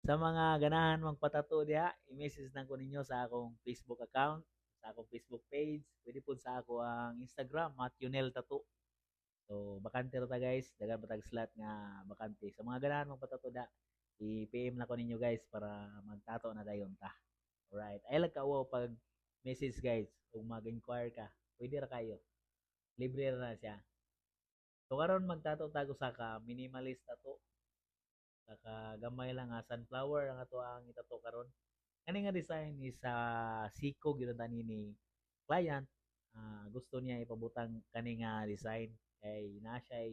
Sa mga ganahan magpatato diha, i-message lang ko ninyo sa akong Facebook account, sa akong Facebook page, pwede po sa ako ang Instagram, Matthewnel Tattoo. So, bakante ra ta guys, dagan patag slot nga bakante. Sa mga ganahan magpatato da, i-PM na ko ninyo guys para magtato na dayon ta. Alright. Ay lang ka pag message guys, kung mag-inquire ka, pwede ra kayo. Libre ra na siya. So karon magtato tago sa ka minimalist tattoo. Saka gamay lang nga sunflower ang ato ang itato karon. Kani nga design is sa siko gyud tani ni client. Gusto niya ipabutang kani nga design kay na siya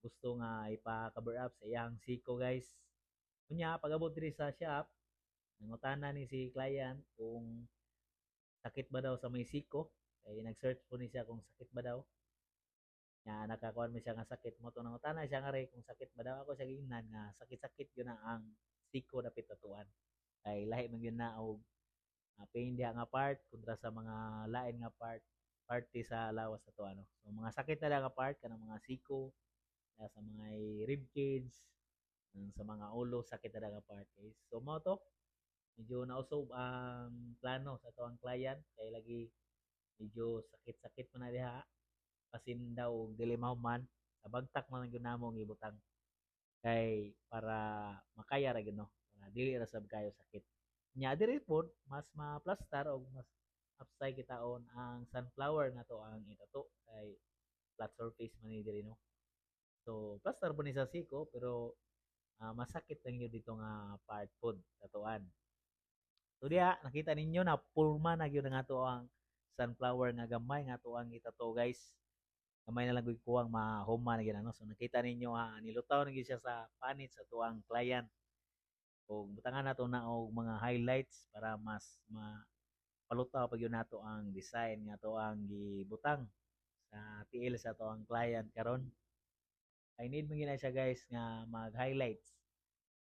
gusto nga ipa-cover up sa iyang siko guys. Kunya pag-abot diri sa shop, nangutana ni si client kung sakit ba daw sa may siko. Kay nag-search po ni siya kung sakit ba daw. Nga nakakuan mo siya nga sakit mo to nangutana siya nga rin kung sakit ba daw ako siya giingnan nga sakit-sakit yun na ang siko dapit tatuan. Kay lahi man yun na og pain diha nga part kontra sa mga lain nga party sa lawas sa to ano. So mga sakit na lang nga part kanang mga siko, sa mga rib cage, sa mga ulo sakit na lang nga part guys. So mo to medyo nausob ang plano sa to ang client kay lagi medyo sakit-sakit man na diha pasin daw og dili mahuman sa bagtak man gyud namo gibutang kay para makaya ra gyud no para dili ra sab kayo sakit nya diri pod mas ma-plaster og mas upside kitaon ang sunflower nga to ang itato kay flat surface man ni diri no. So plaster po ni sa siko pero masakit lang yun dito nga part pod tatuan. So diya nakita ninyo na purma na gyud nga to ang sunflower nga gamay nga to ang itato guys. Gamay na lang gud kuwang mahuma na gyud ano. So nakita ninyo nilutaw na gyud siya sa panit sa tuang client. O butangan nato na og mga highlights para mas mapalutaw pag yun nato ang design nga to ang gibutang sa tiil sa to ang client karon. I need mo gina siya guys nga mag-highlights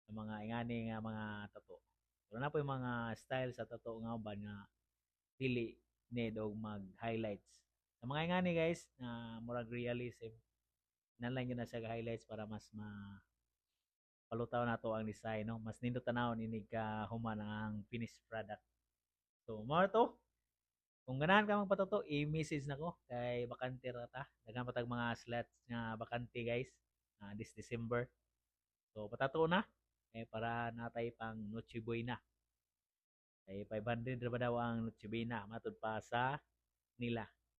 sa mga ingani nga mga tato. Pero na po yung mga style sa tato nga uban nga pili need og mag-highlights. Sa mga ingani guys na murag realism nalang yun na siya highlights para mas palutaw na to ang design no mas nindot tanawon ini ka human ang finished product. So mo to kung ganahan ka magpatato i-message nako kay bakante ra ta daghan pa tag mga slots nga bakante guys this December. So patato na para natay pang Noche Buena kay 500 ra ba daw ang Noche Buena matud pa sa nila.